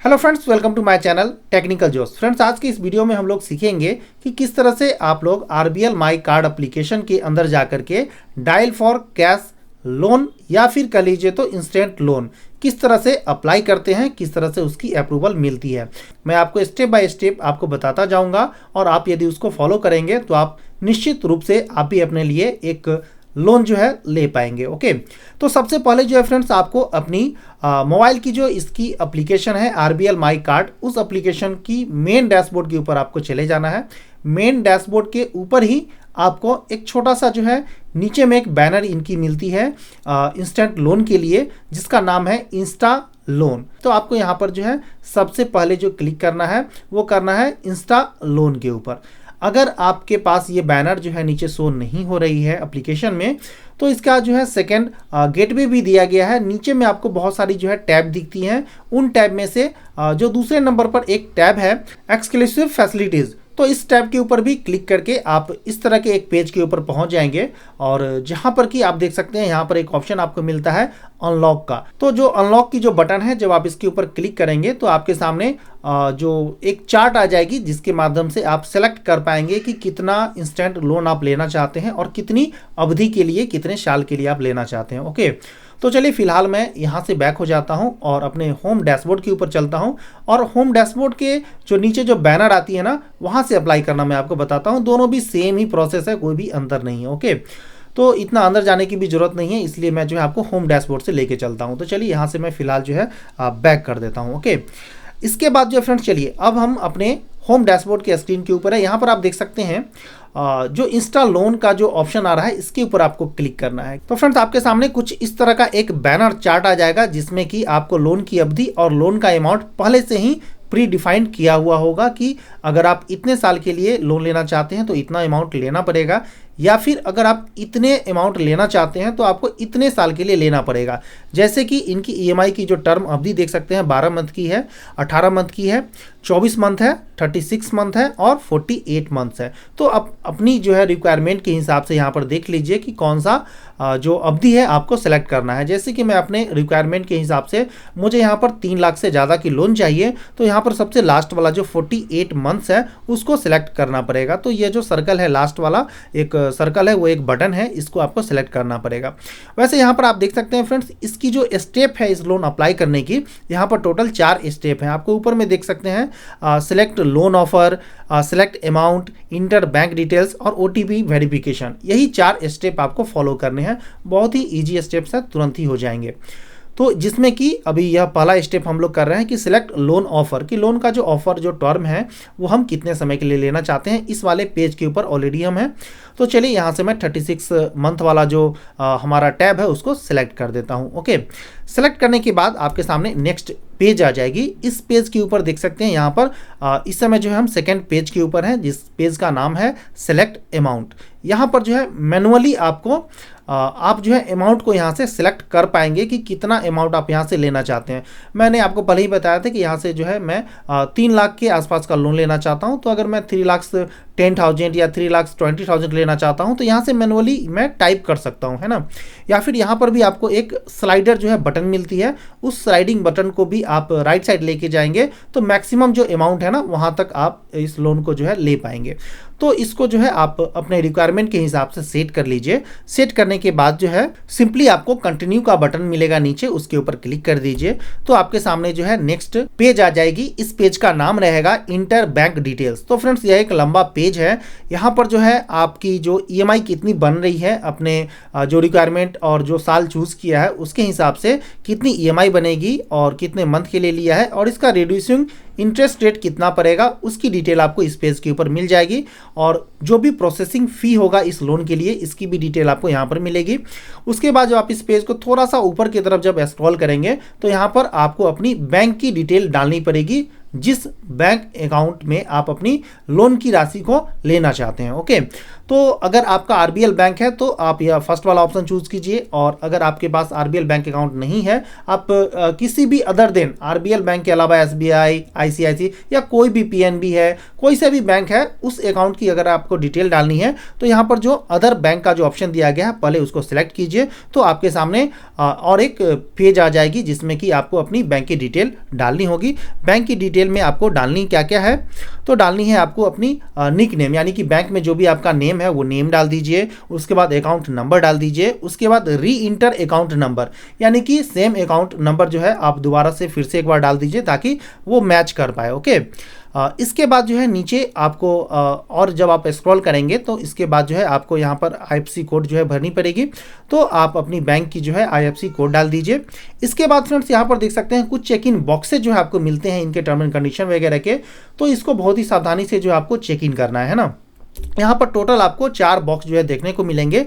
Hello friends, welcome to my channel Technical Josh. Friends, आज की इस वीडियो में हम लोग सीखेंगे कि किस तरह से आप लोग आरबीएल माई कार्ड एप्लीकेशन के अंदर जाकर के डायल फॉर कैश लोन या फिर कह लीजिए तो इंस्टेंट लोन किस तरह से अप्लाई करते हैं, किस तरह से उसकी अप्रूवल मिलती है। मैं आपको स्टेप बाय स्टेप आपको बताता जाऊंगा और आप यदि उसको फॉलो करेंगे तो आप निश्चित रूप से आप भी अपने लिए एक लोन जो है ले पाएंगे। ओके, तो सबसे पहले जो है फ्रेंड्स, आपको अपनी मोबाइल की जो इसकी एप्लीकेशन है आरबीएल माई कार्ड, उस एप्लीकेशन की मेन डैशबोर्ड के ऊपर आपको चले जाना है। मेन डैशबोर्ड के ऊपर ही आपको एक छोटा सा जो है नीचे में एक बैनर इनकी मिलती है इंस्टेंट लोन के लिए, जिसका नाम है इंस्टा लोन। तो आपको यहाँ पर जो है सबसे पहले जो क्लिक करना है वो करना है इंस्टा लोन के ऊपर। अगर आपके पास ये बैनर जो है नीचे शो नहीं हो रही है एप्लीकेशन में, तो इसका जो है सेकंड गेटवे भी दिया गया है। नीचे में आपको बहुत सारी जो है टैब दिखती हैं। उन टैब में से जो दूसरे नंबर पर एक टैब है एक्सक्लूसिव फैसिलिटीज़, तो इस टैब के ऊपर भी क्लिक करके आप इस तरह के एक पेज के ऊपर पहुंच जाएंगे और जहां पर कि आप देख सकते हैं यहाँ पर एक ऑप्शन आपको मिलता है अनलॉक का। तो जो अनलॉक की जो बटन है, जब आप इसके ऊपर क्लिक करेंगे तो आपके सामने जो एक चार्ट आ जाएगी, जिसके माध्यम से आप सेलेक्ट कर पाएंगे कि कितना इंस्टेंट लोन आप लेना चाहते हैं और कितनी अवधि के लिए, कितने साल के लिए आप लेना चाहते हैं। ओके, तो चलिए फिलहाल मैं यहाँ से बैक हो जाता हूँ और अपने होम डैशबोर्ड के ऊपर चलता हूँ और होम डैशबोर्ड के जो नीचे जो बैनर आती है ना, वहाँ से अप्लाई करना मैं आपको बताता हूँ। दोनों भी सेम ही प्रोसेस है, कोई भी अंतर नहीं है। ओके, तो इतना अंदर जाने की भी जरूरत नहीं है, इसलिए मैं जो है आपको होम डैशबोर्ड से लेके चलता हूँ। तो चलिए यहाँ से मैं फिलहाल जो है बैक कर देता हूँ। ओके, इसके बाद जो फ्रेंड्स, चलिए अब हम अपने होम डैशबोर्ड के स्क्रीन के ऊपर है। यहाँ पर आप देख सकते हैं जो इंस्टा लोन का जो ऑप्शन आ रहा है, इसके ऊपर आपको क्लिक करना है। तो फ्रेंड्स, आपके सामने कुछ इस तरह का एक बैनर चार्ट आ जाएगा, जिसमें कि आपको लोन की अवधि और लोन का अमाउंट पहले से ही प्री डिफाइंड किया हुआ होगा कि अगर आप इतने साल के लिए लोन लेना चाहते हैं तो इतना अमाउंट लेना पड़ेगा, या फिर अगर आप इतने अमाउंट लेना चाहते हैं तो आपको इतने साल के लिए लेना पड़ेगा। जैसे कि इनकी ईएमआई की जो टर्म अवधि देख सकते हैं 12 मंथ की है, 18 मंथ की है, 24 मंथ है, 36 मंथ है और 48 मंथ्स है। तो आप अपनी जो है रिक्वायरमेंट के हिसाब से यहाँ पर देख लीजिए कि कौन सा जो अवधि है आपको सेलेक्ट करना है। जैसे कि मैं अपने रिक्वायरमेंट के हिसाब से, मुझे यहाँ पर 3 लाख से ज़्यादा की लोन चाहिए, तो यहाँ पर सबसे लास्ट वाला जो 48 मंथ्स है उसको सिलेक्ट करना पड़ेगा। तो ये जो सर्कल है, लास्ट वाला एक सर्कल है, वो एक बटन है, इसको आपको सेलेक्ट करना पड़ेगा। वैसे यहाँ पर आप देख सकते हैं फ्रेंड्स, इसकी जो स्टेप है इस लोन अप्लाई करने की, यहाँ पर टोटल 4 स्टेप हैं। आपको ऊपर में देख सकते हैं select loan offer, select amount, inter bank details और ओटीपी वेरिफिकेशन। यही 4 स्टेप आपको फॉलो करने हैं। बहुत ही ईजी स्टेप्स है, तुरंत ही हो जाएंगे। तो जिसमें कि अभी यह पहला स्टेप हम लोग कर रहे हैं कि सिलेक्ट लोन ऑफर, कि लोन का जो ऑफर जो टर्म है वो हम कितने समय के लिए लेना चाहते हैं। इस वाले पेज के ऊपर ऑलरेडी हम हैं। तो चलिए यहाँ से मैं 36 मंथ वाला जो हमारा टैब है उसको सिलेक्ट कर देता हूँ। ओके, सेलेक्ट करने के बाद आपके सामने नेक्स्ट पेज आ जाएगी। इस पेज के ऊपर देख सकते हैं यहाँ पर इस समय जो है हम सेकेंड पेज के ऊपर हैं, जिस पेज का नाम है सेलेक्ट अमाउंट। यहाँ पर जो है मैनुअली आपको आप जो है अमाउंट को यहाँ से सिलेक्ट कर पाएंगे कि कितना अमाउंट आप यहाँ से लेना चाहते हैं। मैंने आपको पहले ही बताया था कि यहाँ से जो है मैं 3 लाख के आसपास का लोन लेना चाहता हूँ। तो अगर मैं 3,10,000 या 3,20,000 लेना चाहता हूँ तो यहाँ से मैनुअली मैं टाइप कर सकता हूँ, है ना। या फिर यहाँ पर भी आपको एक स्लाइडर जो है बटन मिलती है, उस स्लाइडिंग बटन को भी आप राइट साइड लेके जाएंगे तो मैक्सिमम जो अमाउंट है ना, वहाँ तक आप इस लोन को जो है ले पाएंगे। तो इसको जो है आप अपने रिक्वायरमेंट के हिसाब से सेट कर लीजिए। सेट करने के बाद जो है सिंपली आपको कंटिन्यू का बटन मिलेगा नीचे, उसके ऊपर क्लिक कर दीजिए। तो आपके सामने जो है नेक्स्ट पेज आ जाएगी। इस पेज का नाम रहेगा इंटर बैंक डिटेल्स। तो फ्रेंड्स, यह एक लंबा पेज है। यहाँ पर जो है आपकी जो ईएमआई कितनी बन रही है, अपने जो रिक्वायरमेंट और जो साल चूज किया है उसके हिसाब से कितनी ईएमआई बनेगी और कितने मंथ के लिए लिया है और इसका रिड्यूसिंग इंटरेस्ट रेट कितना पड़ेगा, उसकी डिटेल आपको इस पेज के ऊपर मिल जाएगी। और जो भी प्रोसेसिंग फ़ी होगा इस लोन के लिए, इसकी भी डिटेल आपको यहाँ पर मिलेगी। उसके बाद जब आप इस पेज को थोड़ा सा ऊपर की तरफ जब स्क्रॉल करेंगे तो यहाँ पर आपको अपनी बैंक की डिटेल डालनी पड़ेगी, जिस बैंक अकाउंट में आप अपनी लोन की राशि को लेना चाहते हैं। ओके, तो अगर आपका आरबीएल बैंक है तो आप यह फर्स्ट वाला ऑप्शन चूज कीजिए, और अगर आपके पास आरबीएल बैंक अकाउंट नहीं है, आप किसी भी अदर देन आरबीएल बैंक के अलावा एसबीआई, आईसीआईसी या कोई भी पीएनबी है, कोई से भी बैंक है, उस अकाउंट की अगर आपको डिटेल डालनी है तो यहाँ पर जो अदर बैंक का जो ऑप्शन दिया गया है पहले उसको सिलेक्ट कीजिए। तो आपके सामने और एक पेज आ जाएगी जिसमें कि आपको अपनी बैंक की डिटेल डालनी होगी। बैंक की डिटेल में आपको डालनी क्या क्या है, तो डालनी है आपको अपनी निक नेम, यानी कि बैंक में जो भी आपका नेम है वो नेम डाल दीजिए। उसके बाद अकाउंट नंबर डाल दीजिए। उसके बाद री इंटर अकाउंट नंबर, यानी कि सेम अकाउंट नंबर जो है आप दोबारा से फिर से एक बार डाल दीजिए ताकि वो मैच कर पाए। ओके, इसके बाद जो है नीचे आपको और जब आप स्क्रॉल करेंगे तो इसके बाद जो है आपको यहाँ पर आईएफएससी कोड जो है भरनी पड़ेगी। तो आप अपनी बैंक की जो है आईएफएससी कोड डाल दीजिए। इसके बाद फ्रेंड्स यहाँ पर देख सकते हैं कुछ चेक इन बॉक्सेज जो है आपको मिलते हैं इनके टर्म एंड कंडीशन वगैरह के, तो इसको बहुत ही सावधानी से जो आपको चेक इन करना है ना। यहाँ पर टोटल आपको 4 बॉक्स जो है देखने को मिलेंगे।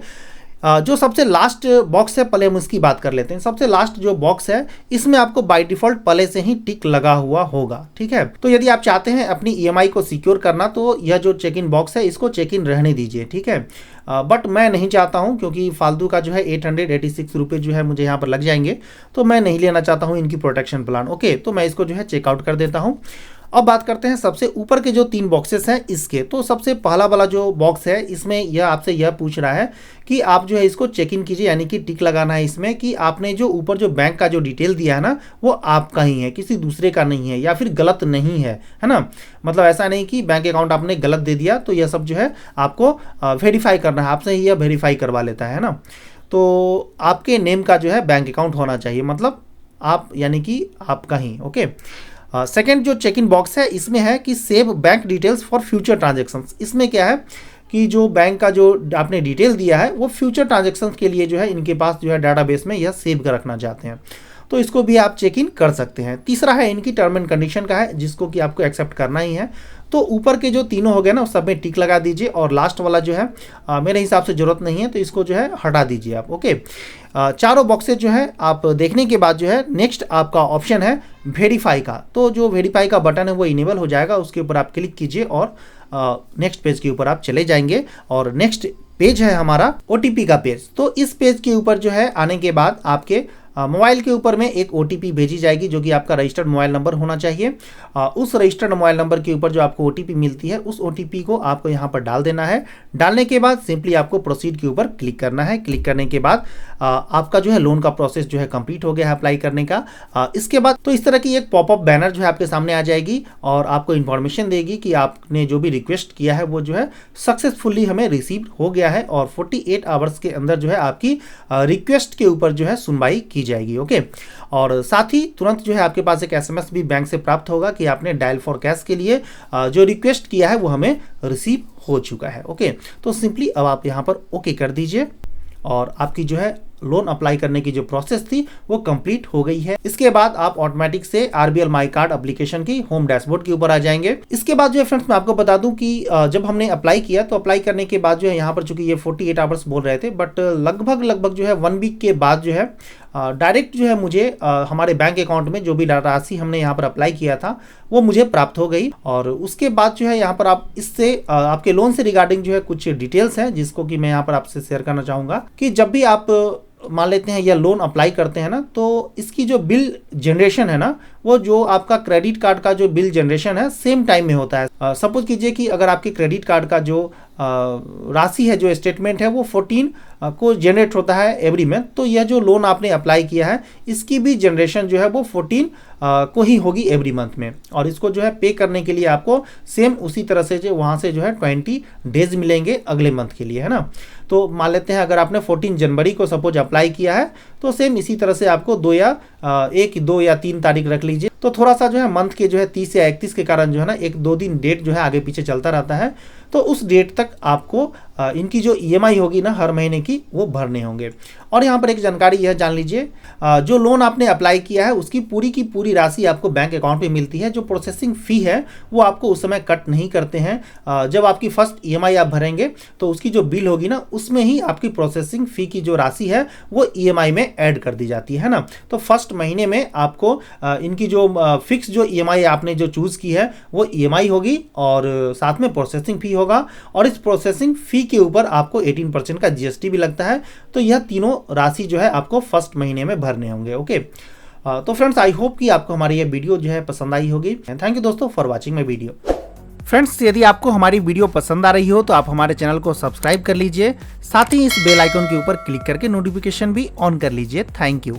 जो सबसे लास्ट बॉक्स है, पहले हम इसकी बात कर लेते हैं। सबसे लास्ट जो बॉक्स है इसमें आपको बाय डिफॉल्ट पहले से ही टिक लगा हुआ होगा, ठीक है। तो यदि आप चाहते हैं अपनी ईएमआई को सिक्योर करना तो यह जो चेक इन बॉक्स है इसको चेक इन रहने दीजिए, ठीक है। बट मैं नहीं चाहता हूं, क्योंकि फालतू का जो है 886 रुपये जो है मुझे यहाँ पर लग जाएंगे, तो मैं नहीं लेना चाहता हूँ इनकी प्रोटेक्शन प्लान। ओके, तो मैं इसको जो है चेकआउट कर देता हूँ। अब बात करते हैं सबसे ऊपर के जो 3 बॉक्सेस हैं इसके। तो सबसे पहला वाला जो बॉक्स है इसमें यह आपसे यह पूछ रहा है कि आप जो है इसको चेक इन कीजिए, यानी कि टिक लगाना है इसमें कि आपने जो ऊपर जो बैंक का जो डिटेल दिया है ना वो आपका ही है, किसी दूसरे का नहीं है या फिर गलत नहीं है, है ना। मतलब ऐसा नहीं कि बैंक अकाउंट आपने गलत दे दिया, तो यह सब जो है आपको वेरीफाई करना है, आपसे ही यह वेरीफाई करवा लेता है ना। तो आपके नेम का जो है बैंक अकाउंट होना चाहिए, मतलब आप यानी कि आपका ही। ओके, सेकेंड जो चेक इन बॉक्स है इसमें है कि save bank details for future transactions. इसमें क्या है कि जो बैंक का जो आपने डिटेल दिया है वो फ्यूचर ट्रांजेक्शन्स के लिए जो है इनके पास जो है डाटाबेस में यह सेव कर रखना चाहते हैं, तो इसको भी आप चेक इन कर सकते हैं। तीसरा है इनकी टर्म एंड कंडीशन का है, जिसको कि आपको एक्सेप्ट करना ही है। तो ऊपर के जो तीनों हो गए ना उस सब में टिक लगा दीजिए, और लास्ट वाला जो है मेरे हिसाब से ज़रूरत नहीं है तो इसको जो है हटा दीजिए आप। ओके, चारों बॉक्सेज जो है आप देखने के बाद जो है नेक्स्ट आपका ऑप्शन है वेरीफाई का। तो जो वेरीफाई का बटन है वो इनेबल हो जाएगा, उसके ऊपर आप क्लिक कीजिए और नेक्स्ट पेज के ऊपर आप चले जाएंगे। और नेक्स्ट पेज है हमारा ओटीपी का पेज। तो इस पेज के ऊपर जो है आने के बाद आपके मोबाइल के ऊपर में एक ओटीपी भेजी जाएगी जो कि आपका रजिस्टर्ड मोबाइल नंबर होना चाहिए। उस रजिस्टर्ड मोबाइल नंबर के ऊपर जो आपको ओटीपी मिलती है उस ओटीपी को आपको यहाँ पर डाल देना है। डालने के बाद सिंपली आपको प्रोसीड के ऊपर क्लिक करना है। क्लिक करने के बाद आपका जो है लोन का प्रोसेस जो है कंप्लीट हो गया है अप्लाई करने का। इसके बाद तो इस तरह की एक पॉपअप बैनर जो है आपके सामने आ जाएगी और आपको इन्फॉर्मेशन देगी कि आपने जो भी रिक्वेस्ट किया है वो जो है सक्सेसफुली हमें रिसीव हो गया है, और 48 आवर्स के अंदर जो है आपकी रिक्वेस्ट के ऊपर जो है सुनवाई की जाएगी। ओके, और साथ ही तुरंत जो है आपके पास एक एसएमएस भी बैंक से प्राप्त होगा कि आपने डायल फॉर कैश के लिए जो रिक्वेस्ट किया है वो हमें रिसीव हो चुका है। ओके, तो सिंपली अब आप यहाँ पर ओके कर दीजिए और आपकी जो है लोन अप्लाई करने की जो प्रोसेस थी वो कंप्लीट हो गई है। इसके बाद आप ऑटोमेटिक से आरबीएल माई कार्ड एप्लीकेशन की होम डैशबोर्ड के ऊपर आ जाएंगे। इसके बाद जो है फ्रेंड्स मैं आपको बता दूं कि जब हमने अप्लाई किया तो अप्लाई करने के बाद जो है यहाँ पर चूंकि ये 48 आवर्स बोल रहे थे, बट लगभग जो है 1 वीक के बाद जो है डायरेक्ट जो है मुझे हमारे बैंक अकाउंट में जो भी राशि हमने यहाँ पर अप्लाई किया था वो मुझे प्राप्त हो गई। और उसके बाद जो है यहाँ पर आप इससे आपके लोन से रिगार्डिंग जो है कुछ डिटेल्स हैं जिसको कि मैं यहाँ पर आपसे शेयर करना चाहूँगा कि जब भी आप मान लेते हैं या लोन अप्लाई करते हैं ना, तो इसकी जो बिल जनरेशन है ना वो जो आपका क्रेडिट कार्ड का जो बिल जनरेशन है सेम टाइम में होता है। सपोज कीजिए कि अगर आपके क्रेडिट कार्ड का जो राशि है, जो स्टेटमेंट है वो 14 को जनरेट होता है एवरी मंथ, तो यह जो लोन आपने अप्लाई किया है इसकी भी जनरेशन जो है वो 14 को ही होगी एवरी मंथ में। और इसको जो है पे करने के लिए आपको सेम उसी तरह से जो वहाँ से जो है 20 डेज मिलेंगे अगले मंथ के लिए, है ना। तो मान लेते हैं अगर आपने 14 जनवरी को सपोज अप्लाई किया है तो सेम इसी तरह से आपको 1, 2 या 3 तारीख रख लीजिए। तो थोड़ा सा जो है मंथ के जो है 30 या 31 के कारण जो है ना 1-2 दिन डेट जो है आगे पीछे चलता रहता है, तो उस डेट तक आपको इनकी जो ईएमआई होगी ना हर महीने की वो भरने होंगे। और यहाँ पर एक जानकारी यह जान लीजिए, जो लोन आपने अप्लाई किया है उसकी पूरी पूरी राशि आपको बैंक अकाउंट में मिलती है। जो प्रोसेसिंग फ़ी है वो आपको उस समय कट नहीं करते हैं। जब आपकी फर्स्ट ईएमआई आप भरेंगे तो उसकी जो बिल होगी ना उसमें ही आपकी प्रोसेसिंग फ़ी की जो राशि है वो ईएमआई में ऐड कर दी जाती है ना। तो फर्स्ट महीने में आपको इनकी जो फिक्स जो ईएमआई आपने जो चूज़ की है वो ईएमआई होगी और साथ में प्रोसेसिंग फ़ी होगा। और इस प्रोसेसिंग फ़ी के ऊपर आपको 18% का जीएसटी भी लगता है। तो यह तीनों राशि जो है आपको फर्स्ट महीने में भरने होंगे। ओके, तो फ्रेंड्स आई होप कि आपको हमारी ये वीडियो जो है पसंद आई होगी। थैंक यू दोस्तों for watching my video. Friends, यदि आपको हमारी वीडियो पसंद आ रही हो तो आप हमारे चैनल को सब्सक्राइब कर लीजिए, साथ ही इस बेल आइकन के ऊपर क्लिक करके नोटिफिकेशन भी ऑन कर लीजिए। Thank you.